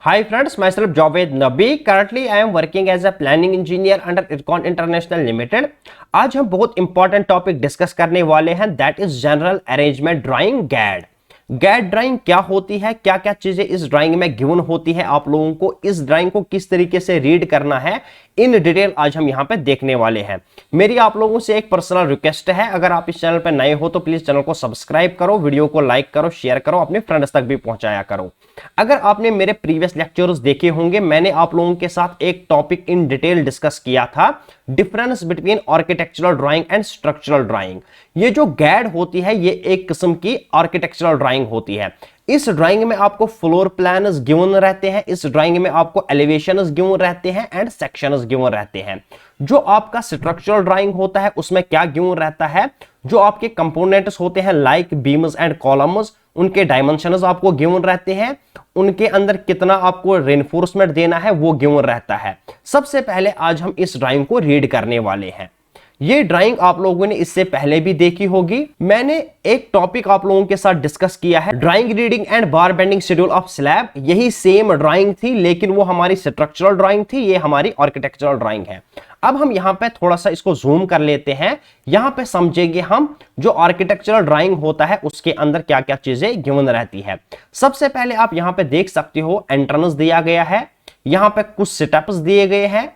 Hi friends, myself Javed Nabi. Currently, I am working as a planning engineer under Ircon International Limited. आज हम बहुत important topic discuss करने वाले हैं, that is general arrangement drawing guide. Guide drawing क्या होती है, क्या क्या चीजें इस ड्राइंग में गिवन होती है, आप लोगों को इस ड्राइंग को किस तरीके से रीड करना है, इन डिटेल आज हम यहां पे देखने वाले हैं। मेरी आप लोगों से एक पर्सनल रिक्वेस्ट है, अगर आप इस चैनल पर नए हो तो प्लीज चैनल को सब्सक्राइब करो, वीडियो को लाइक करो, शेयर करो, अपने फ्रेंड्स तक भी पहुंचाया करो। अगर आपने मेरे प्रीवियस लेक्चर्स देखे होंगे, मैंने आप लोगों के साथ एक टॉपिक इन डिटेल डिस्कस किया था, difference between architectural drawing and structural drawing. ये जो गैड होती है ये एक किस्म की आर्किटेक्चरल ड्राइंग होती है। इस ड्राइंग में आपको फ्लोर प्लान्स गिवन रहते हैं, इस ड्राइंग में आपको एलिवेशंस गिवन रहते हैं एंड सेक्शंस गिवन रहते हैं। जो आपका स्ट्रक्चरल ड्राइंग होता है उसमें क्या गिवन रहता है, जो आपके कंपोनेंट्स होते हैं लाइक बीम्स एंड कॉलम्स, उनके डायमेंशंस आपको गिवन रहते हैं, उनके अंदर कितना आपको रेनफोर्समेंट देना है वो गिवन रहता है। सबसे पहले आज हम इस ड्राइंग को रीड करने वाले हैं। ये ड्राइंग आप लोगों ने इससे पहले भी देखी होगी। मैंने एक टॉपिक आप लोगों के साथ डिस्कस किया है, drawing reading and bar bending schedule of slab. यही सेम ड्राइंग थी, लेकिन वो हमारी स्ट्रक्चरल ड्राइंग थी, ये हमारी आर्किटेक्चरल ड्राइंग है। अब हम यहां पे थोड़ा सा इसको जूम कर लेते हैं, यहां पे समझेंगे हम जो आर्किटेक्चरल ड्राइंग होता है उसके अंदर क्या क्या चीजें गिवन रहती है। सबसे पहले आप यहां पे देख सकते हो एंट्रेंस दिया गया है, यहां पे कुछ स्टेप्स दिए गए हैं,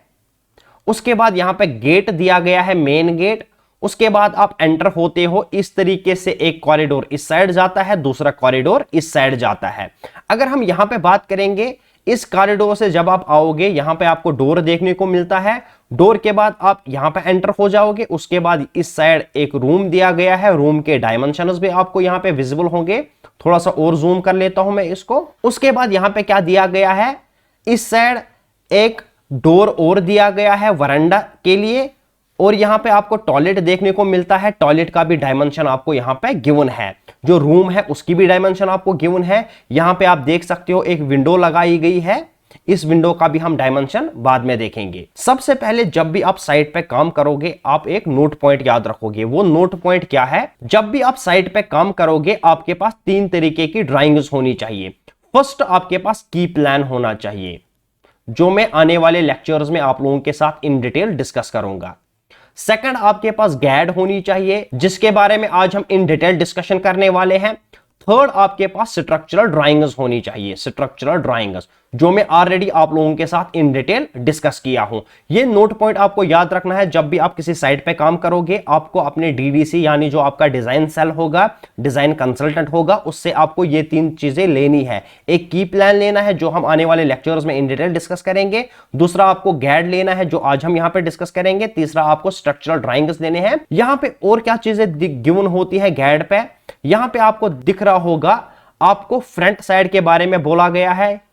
उसके बाद यहां पे गेट दिया गया है, मेन गेट। उसके बाद आप एंटर होते हो, इस तरीके से एक कॉरिडोर इस साइड जाता है, दूसरा कॉरिडोर इस साइड जाता है। अगर हम यहां पे बात करेंगे, इस कॉरिडोर से जब आप आओगे यहां पे आपको डोर देखने को मिलता है, डोर के बाद आप यहां पे एंटर हो जाओगे। उसके बाद इस साइड एक रूम दिया गया है, रूम के डायमेंशंस भी आपको यहां पे विजिबल होंगे। थोड़ा सा और जूम कर लेता हूं मैं इसको। उसके बाद यहां पे क्या दिया गया है, इस साइड एक डोर और दिया गया है वरांडा के लिए, और यहां पे आपको टॉयलेट देखने को मिलता है, टॉयलेट का भी डायमेंशन आपको यहां पे गिवन है। जो रूम है उसकी भी डायमेंशन आपको गिवन है। यहां पे आप देख सकते हो एक विंडो लगाई गई है, इस विंडो का भी हम डायमेंशन बाद में देखेंगे। सबसे पहले जब भी आप साइट पे काम करोगे आप एक नोट पॉइंट याद रखोगे। वो नोट पॉइंट क्या है, जब भी आप साइट पे काम करोगे आपके पास तीन तरीके की ड्राइंग्स होनी चाहिए। फर्स्ट, आपके पास की प्लान होना चाहिए, जो मैं आने वाले लेक्चर्स में आप लोगों के साथ इन डिटेल डिस्कस करूंगा। सेकंड, आपके पास गैड होनी चाहिए, जिसके बारे में आज हम इन डिटेल डिस्कशन करने वाले हैं। थर्ड, आपके पास स्ट्रक्चरल ड्राइंग्स होनी चाहिए, स्ट्रक्चरल ड्राइंग्स, जो मैं ऑलरेडी आप लोगों के साथ इन डिटेल डिस्कस किया हूं। ये नोट पॉइंट आपको याद रखना है। जब भी आप किसी साइट पे काम करोगे आपको अपने डीडीसी यानी जो आपका डिजाइन सेल होगा, डिजाइन कंसल्टेंट होगा, उससे आपको ये तीन चीजें लेनी है। एक की प्लान लेना है जो हम आने वाले लेक्चर्स में इन डिटेल डिस्कस करेंगे। दूसरा, आपको गैड लेना है जो आज हम यहां पे डिस्कस करेंगे। तीसरा, आपको स्ट्रक्चरल ड्राइंग्स लेने हैं। यहां पे और क्या चीजें गिवन होती है गैड पे, यहां पे आपको दिख रहा होगा, आपको फ्रंट साइड के बारे में बोला गया है,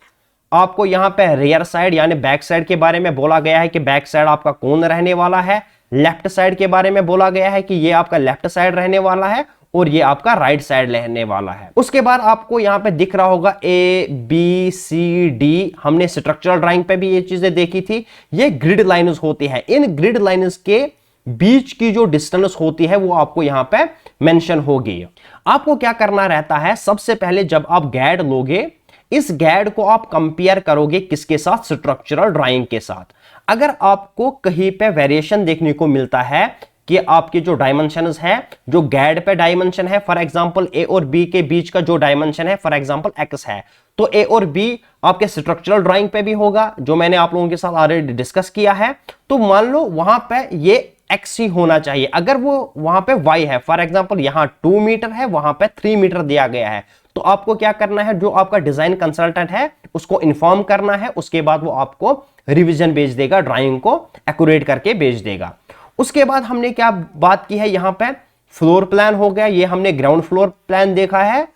आपको यहां पे रियर साइड यानी बैक साइड के बारे में बोला गया है कि बैक साइड आपका कौन रहने वाला है, लेफ्ट साइड के बारे में बोला गया है कि ये आपका लेफ्ट साइड रहने वाला है और ये आपका राइट साइड रहने वाला है। उसके बाद आपको यहां पे दिख रहा होगा ए बी सी डी, हमने स्ट्रक्चरल ड्राइंग पे भी ये चीजें देखी थी। ये ग्रिड लाइन्स होती है, इन ग्रिड लाइन्स के बीच की जो डिस्टेंस होती है वो आपको यहां पे मेंशन होगी। आपको क्या करना रहता है, सबसे पहले जब आप गैड लोगे, इस गैड को आप कंपेयर करोगे किसके साथ, स्ट्रक्चरल ड्राइंग के साथ। अगर आपको कहीं पे वेरिएशन देखने को मिलता है कि आपके जो डायमेंशंस है, जो गैड पे डायमेंशन है, फॉर एग्जांपल ए और बी के बीच का जो डायमेंशन है फॉर एग्जांपल एक्स है, तो ए और बी आपके स्ट्रक्चरल ड्राइंग पे भी होगा, जो मैंने आप लोगों के साथ ऑलरेडी डिस्कस किया है। तो मान लो वहां पे ये एक्स ही होना चाहिए। अगर वो वहां पे वाई है, फॉर एग्जांपल यहां 2 मीटर है, वहां पे 3 मीटर दिया गया है, तो आपको क्या करना है, जो आपका डिजाइन कंसल्टेंट है उसको इन्फॉर्म करना है। उसके बाद वो आपको रिवीजन भेज देगा, ड्राइंग को एक्यूरेट करके भेज देगा। उसके बाद हमने क्या बात की है, यहां पे फ्लोर प्लान हो गया, ये हमने ग्राउंड फ्लोर प्लान देखा है।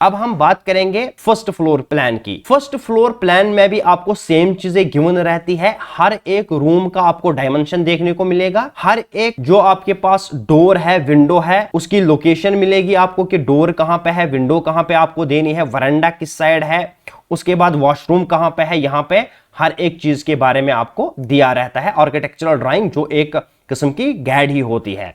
अब हम बात करेंगे फर्स्ट फ्लोर प्लान की। फर्स्ट फ्लोर प्लान में भी आपको सेम चीजें गिवन रहती है। हर एक रूम का आपको डायमेंशन देखने को मिलेगा, हर एक जो आपके पास डोर है, विंडो है, उसकी लोकेशन मिलेगी आपको कि डोर कहां पे है, विंडो कहां पे आपको देनी है, वरांडा किस साइड है, उसके बाद वॉशरूम कहां पे है। यहां पे हर एक चीज के बारे में आपको दिया रहता है। आर्किटेक्चरल ड्राइंग जो एक किस्म की गैड ही होती है।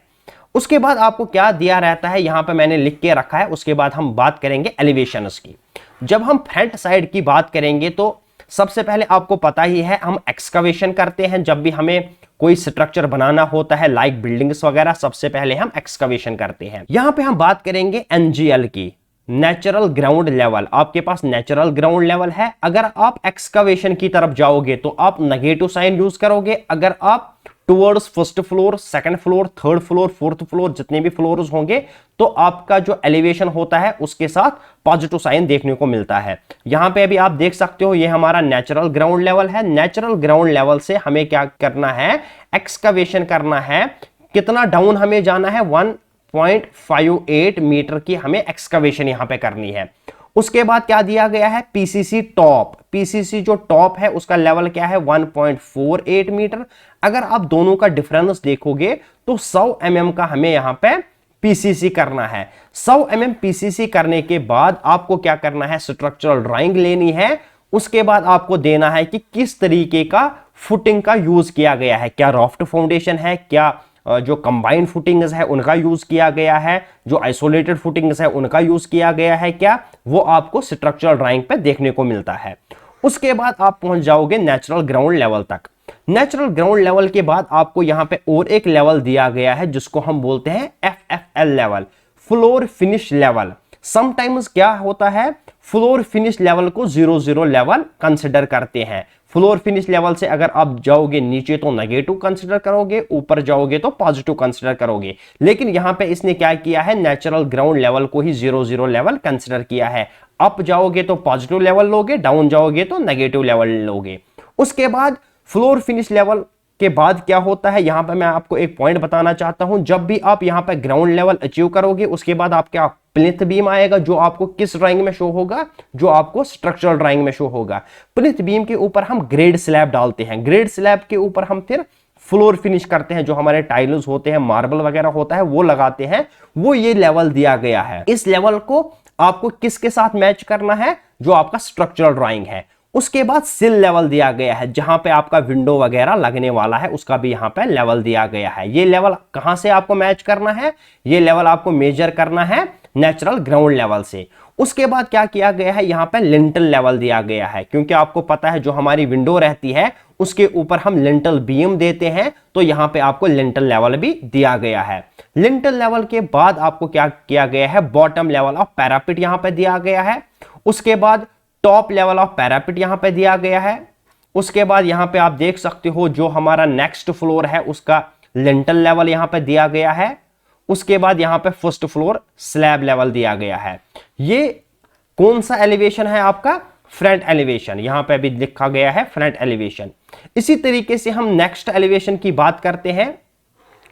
उसके बाद आपको क्या दिया रहता है, यहां पे मैंने लिख के रखा है। उसके बाद हम बात करेंगे एलिवेशंस की। जब हम फ्रंट साइड की बात करेंगे तो सबसे पहले आपको पता ही है हम एक्सकवेशन करते हैं जब भी हमें कोई स्ट्रक्चर बनाना होता है, लाइक बिल्डिंग्स वगैरह, सबसे पहले हम एक्सकवेशन करते हैं। यहां पे हम बात करेंगे एनजीएल की, नेचुरल ग्राउंड लेवल। आपके पास नेचुरल ग्राउंड लेवल है, अगर आप एक्सकवेशन की तरफ जाओगे तो आप नेगेटिव साइन यूज करोगे। अगर आप towards first floor, second floor, third floor, fourth floor, जितने भी फ्लोर्स होंगे, तो आपका जो एलिवेशन होता है उसके साथ पॉजिटिव साइन देखने को मिलता है। यहां पे अभी आप देख सकते हो ये हमारा नेचुरल ग्राउंड लेवल है। नेचुरल ग्राउंड लेवल से हमें क्या करना है, एक्सकवेशन करना है। कितना डाउन हमें जाना है, 1.58 मीटर की हमें एक्सकवेशन यहां पे करनी है। उसके बाद क्या दिया गया है, पीसीसी टॉप। पीसीसी जो टॉप है उसका लेवल क्या है, 1.48 मीटर। अगर आप दोनों का डिफरेंस देखोगे तो 100 mm का हमें यहां पे पीसीसी करना है। 100 mm पीसीसी करने के बाद आपको क्या करना है, स्ट्रक्चरल ड्राइंग लेनी है। उसके बाद आपको देना है कि किस तरीके का फुटिंग का यूज किया गया है, क्या रॉफ्ट फाउंडेशन है, क्या जो कंबाइंड फुटिंग्स है उनका यूज किया गया है, जो आइसोलेटेड फुटिंग्स है उनका यूज किया गया है, क्या वो आपको स्ट्रक्चरल ड्राइंग पे देखने को मिलता है। उसके बाद आप पहुंच जाओगे नेचुरल ग्राउंड लेवल तक। नेचुरल ग्राउंड लेवल के बाद आपको यहां पे और एक लेवल दिया गया है जिसको हम बोलते हैं FFL level, floor finish level. Sometimes क्या होता है, फ्लोर फिनिश लेवल को 0-0 लेवल कंसिडर करते हैं। फ्लोर फिनिश लेवल से अगर आप जाओगे नीचे तो नेगेटिव कंसिडर करोगे, ऊपर जाओगे तो पॉजिटिव कंसिडर करोगे। लेकिन यहां पे इसने क्या किया है, नेचुरल ग्राउंड लेवल को ही 0-0 लेवल कंसिडर किया है। अप जाओगे तो पॉजिटिव लेवल लोगे, डाउन जाओगे तो नेगेटिव लेवल लोगे। उसके बाद फ्लोर फिनिश लेवल के बाद क्या होता है, यहां पे मैं आपको एक पॉइंट बताना चाहता हूं। जब भी आप यहां पे ग्राउंड लेवल अचीव करोगे उसके बाद आपका प्लिंथ बीम आएगा, जो आपको किस ड्राइंग में शो होगा, जो आपको स्ट्रक्चरल ड्राइंग में शो होगा। प्लिंथ बीम के ऊपर हम ग्रेड स्लैब डालते हैं, ग्रेड स्लैब के ऊपर हम फिर फ्लोर फिनिश करते हैं, जो हमारे टाइल्स होते हैं, मार्बल वगैरह होता है वो लगाते हैं। वो ये लेवल दिया गया है। इस लेवल को आपको किसके साथ मैच करना है, जो आपका स्ट्रक्चरल ड्राइंग है। उसके बाद सिल लेवल दिया गया है, जहां पे आपका विंडो वगैरह लगने वाला है उसका भी यहां पे लेवल दिया गया है। ये लेवल कहां से आपको मैच करना है, ये लेवल आपको मेजर करना है नेचुरल ग्राउंड लेवल से। उसके बाद क्या किया गया है, यहां पे लिंटल लेवल दिया गया है, क्योंकि आपको पता है जो हमारी विंडो रहती है उसके ऊपर हम लिंटल बीम देते हैं, तो यहां पे आपको लिंटल लेवल भी दिया गया है। लिंटल लेवल के बाद आपको क्या किया गया है, बॉटम लेवल ऑफ पैरापिट यहां पे दिया गया है। उसके बाद टॉप लेवल ऑफ पैरापिट यहां पे दिया गया है। उसके बाद यहां पे आप देख सकते हो जो हमारा नेक्स्ट फ्लोर है उसका लिंटल लेवल यहां पे दिया गया है। उसके बाद यहां पे फर्स्ट फ्लोर स्लैब लेवल दिया गया है। ये कौन सा एलिवेशन है आपका, फ्रंट एलिवेशन, यहां पे भी लिखा गया है फ्रंट एलिवेशन। इसी तरीके से हम नेक्स्ट एलिवेशन की बात करते हैं,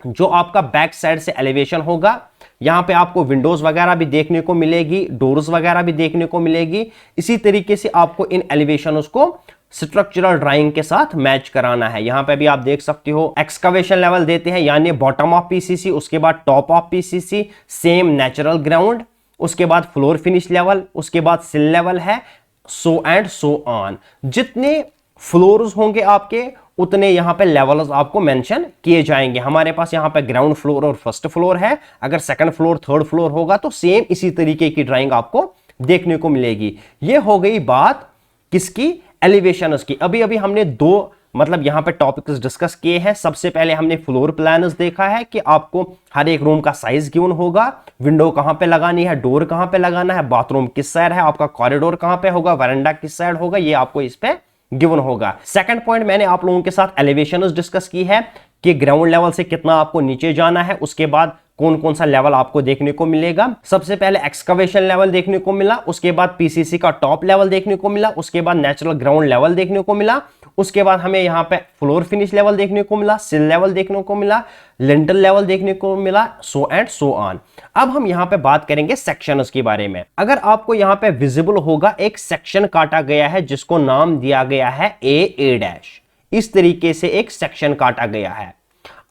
जो आपका बैक साइड से एलिवेशन होगा। यहां पे आपको विंडोज वगैरह भी देखने को मिलेगी, डोर्स वगैरह भी देखने को मिलेगी। इसी तरीके से आपको इन एलिवेशंस को स्ट्रक्चरल ड्राइंग के साथ मैच कराना है। यहां पे भी आप देख सकते हो एक्सकवेशन लेवल देते हैं, यानी बॉटम ऑफ पीसीसी, उसके बाद top of PCC, same natural ground, उसके बाद फ्लोर फिनिश लेवल, उसके बाद सिल लेवल है, सो एंड सो ऑन। जितने फ्लोर्स होंगे आपके उतने यहां पे लेवल्स आपको मेंशन किए जाएंगे। हमारे पास यहां पे ग्राउंड फ्लोर और फर्स्ट फ्लोर है, अगर सेकंड फ्लोर थर्ड फ्लोर होगा तो सेम इसी तरीके की ड्राइंग आपको देखने को मिलेगी। ये हो गई बात किसकी, एलिवेशंस की। अभी अभी हमने दो यहां पे टॉपिक्स डिस्कस किए हैं। सबसे पहले हमने फ्लोर प्लान्स देखा है कि आपको हर एक रूम का साइज गिवन होगा, विंडो कहां पे लगानी है, डोर कहां पे लगाना है, बाथरूम किस साइड है, आपका कॉरिडोर कहां पे होगा, वरांडा किस साइड होगा, ये आपको इस पे गिवन होगा। सेकंड पॉइंट मैंने आप लोगों के साथ एलिवेशंस डिस्कस की है कि ग्राउंड लेवल से कितना आपको नीचे जाना है, उसके बाद कौन कौन सा लेवल आपको देखने को मिलेगा। सबसे पहले एक्सकवेशन लेवल देखने को मिला, उसके बाद पीसीसी का टॉप लेवल देखने को मिला, उसके बाद नेचुरल ग्राउंड लेवल देखने को मिला, उसके बाद हमें यहां पे फ्लोर फिनिश लेवल देखने को मिला, सिल लेवल देखने को मिला, लिंटल लेवल देखने को मिला, सो एंड सो ऑन। अब हम यहां पे बात करेंगे सेक्शंस के बारे में। अगर आपको यहां पे विजिबल होगा एक सेक्शन काटा गया है जिसको नाम दिया गया है A डैश। इस तरीके से एक सेक्शन काटा गया है,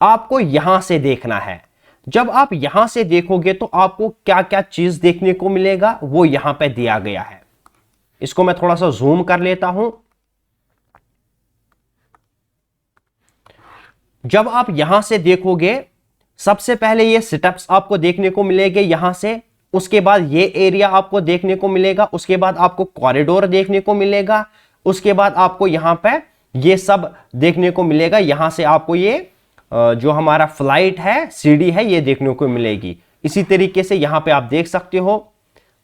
आपको यहां से देखना है। जब आप यहां से देखोगे तो आपको क्या क्या चीज देखने को मिलेगा वो यहां पे दिया गया है। इसको मैं थोड़ा सा जूम कर लेता हूं। जब आप यहां से देखोगे सबसे पहले ये स्टेप्स आपको देखने को मिलेंगे यहां से, उसके बाद ये एरिया आपको देखने को मिलेगा, उसके बाद आपको कॉरिडोर देखने को मिलेगा, उसके बाद आपको यहां पे ये सब देखने को मिलेगा। यहां से आपको ये जो हमारा फ्लाइट है, सीढ़ी है, ये देखने को मिलेगी। इसी तरीके से यहां पे आप देख सकते हो,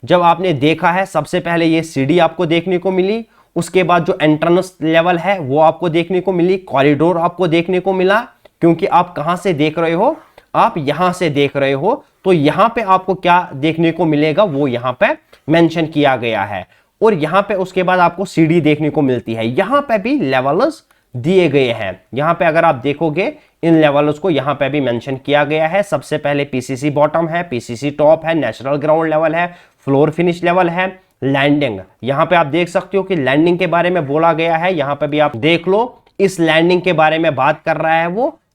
जब आपने देखा है सबसे पहले ये सीढ़ी आपको देखने को मिली, उसके बाद जो एंट्रेंस लेवल है वो आपको देखने को मिली, कॉरिडोर आपको देखने को मिला। क्योंकि आप कहां से देख रहे हो, आप यहां से देख रहे हो, तो यहां पे आपको क्या देखने को मिलेगा वो यहां पे मेंशन किया गया है। और यहां पे उसके बाद आपको सीढ़ी देखने को मिलती है। यहां पे भी लेवल्स दिए गए हैं। यहां पे अगर आप देखोगे इन लेवल्स को यहां पे भी मेंशन किया गया है। सबसे पहले पीसीसी बॉटम है, पीसीसी टॉप है, नेचुरल ग्राउंड लेवल है, फ्लोर फिनिश लेवल है, लैंडिंग। यहां पे आप देख सकते हो कि लैंडिंग के बारे में बोला गया है। यहां पे भी आप देख लो, इस लैंडिंग के बारे में बात कर रहा है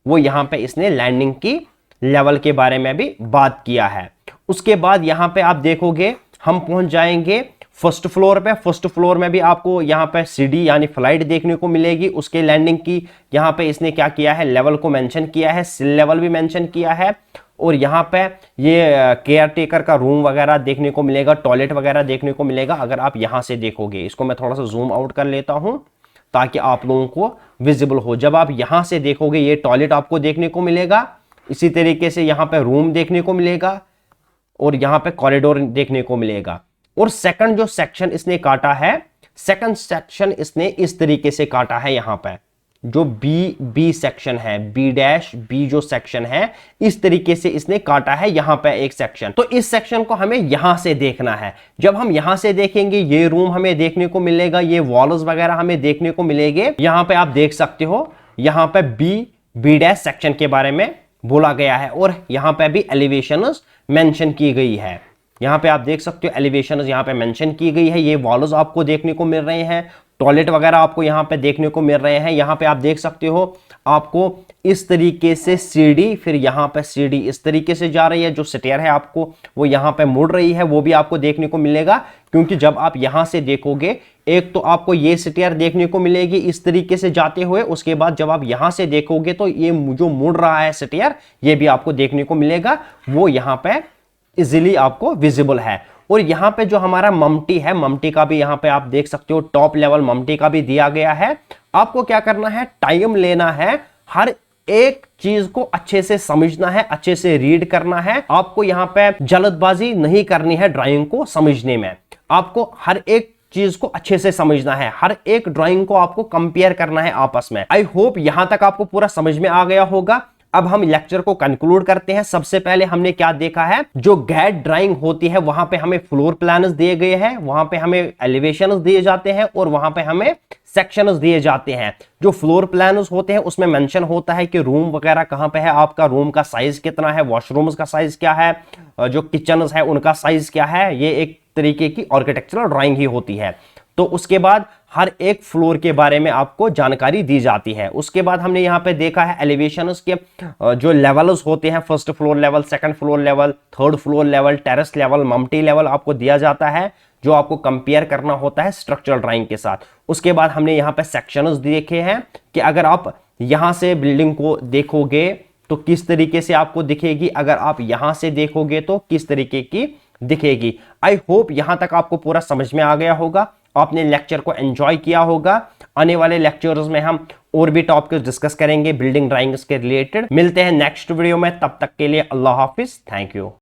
वो यहां पे इसने लैंडिंग की लेवल के बारे में भी बात किया है। उसके बाद यहां पे आप देखोगे हम पहुंच जाएंगे फर्स्ट फ्लोर पे। फर्स्ट फ्लोर में भी आपको यहां पे सीढ़ी यानी फ्लाइट देखने को मिलेगी। उसके लैंडिंग की यहां पे इसने क्या किया है, लेवल को मेंशन किया है, सिल लेवल भी मेंशन किया है। और यहां पे ये केयर टेकर का रूम वगैरह देखने को मिलेगा, टॉयलेट वगैरह देखने को मिलेगा अगर आप यहां से देखोगे। इसको मैं थोड़ा सा जूम आउट कर लेता हूं ताकि आप लोगों को विजिबल हो। जब आप यहां से देखोगे ये टॉयलेट आपको देखने को मिलेगा, इसी तरीके से यहां पे रूम देखने को मिलेगा और यहां पे कॉरिडोर देखने को मिलेगा। और सेकंड जो सेक्शन इसने काटा है, सेकंड सेक्शन इसने इस तरीके से काटा है। यहां पे जो बी सेक्शन है, बी जो सेक्शन है, इस तरीके से इसने काटा है यहां पे एक सेक्शन। तो इस सेक्शन को हमें यहां से देखना है। जब हम यहां से देखेंगे ये रूम हमें देखने को मिलेगा, ये वॉल्स वगैरह हमें देखने को मिलेंगे। यहां पे आप देख सकते हो, यहां पे बी डैश सेक्शन के बारे में बोला गया है और यहां पे भी एलिवेशंस मेंशन की गई है। यहां पे आप देख सकते हो एलिवेशंस यहां पे मेंशन की गई है। ये वॉल्स आपको देखने को मिल रहे हैं, टॉयलेट वगैरह आपको यहां पे देखने को मिल रहे हैं। यहां पे आप देख सकते हो आपको इस तरीके से सीढ़ी, फिर यहां पे सीढ़ी इस तरीके से जा रही है। जो स्टेयर है आपको वो यहां पे मुड़ रही है, वो भी आपको देखने को मिलेगा। क्योंकि जब आप यहां से देखोगे, एक तो आपको ये स्टेयर देखने को मिलेगी इस तरीके से जाते हुए, उसके बाद जब आप यहां से देखोगे तो ये जो मुड़ रहा है स्टेयर, ये भी आपको देखने को मिलेगा। वो यहां पे इजीली आपको विजिबल है। और यहां पे जो हमारा ममटी है, ममटी का भी यहां पे आप देख सकते हो, टॉप लेवल ममटी का भी दिया गया है। आपको क्या करना है, टाइम लेना है, हर एक चीज को अच्छे से समझना है, अच्छे से रीड करना है। आपको यहां पे जल्दबाजी नहीं करनी है ड्राइंग को समझने में। आपको हर एक चीज को अच्छे से समझना है, हर एक ड्राइंग को आपको कंपेयर करना है आपस में। आई होप यहां तक आपको पूरा समझ में आ गया होगा। अब हम लेक्चर को कंक्लूड करते हैं। सबसे पहले हमने क्या देखा है, जो गैड ड्राइंग होती है वहां पे हमें फ्लोर प्लान्स दिए गए हैं, वहां पे हमें एलिवेशंस दिए जाते हैं और वहां पे हमें सेक्शंस दिए जाते हैं। जो फ्लोर प्लान्स होते हैं उसमें मेंशन होता है कि रूम वगैरह कहां पे है, आपका रूम का साइज कितना है, वॉशरूम्स का साइज क्या है, जो किचन है उनका साइज क्या है। ये एक तरीके की आर्किटेक्चरल ड्राइंग ही होती है। तो उसके बाद हर एक फ्लोर के बारे में आपको जानकारी दी जाती है। उसके बाद हमने यहाँ पे देखा है एलिवेशंस के जो लेवल्स होते हैं, first floor level, second floor level, third floor level, terrace level, ममटी लेवल आपको दिया जाता है, जो आपको कंपेयर करना होता है स्ट्रक्चरल ड्राइंग के साथ। उसके बाद हमने यहाँ पे सेक्शंस देखे हैं कि अगर आप यहाँ से बिल्डिंग को देखोगे तो किस तरीके से आपको दिखेगी, अगर आप यहाँ से देखोगे तो किस तरीके की दिखेगी। आई होप यहां तक आपको पूरा समझ में आ गया होगा, आपने लेक्चर को एंजॉय किया होगा। आने वाले लेक्चर्स में हम और भी टॉपिक्स डिस्कस करेंगे बिल्डिंग ड्राइंग्स के रिलेटेड। मिलते हैं नेक्स्ट वीडियो में, तब तक के लिए अल्लाह हाफिज, थैंक यू।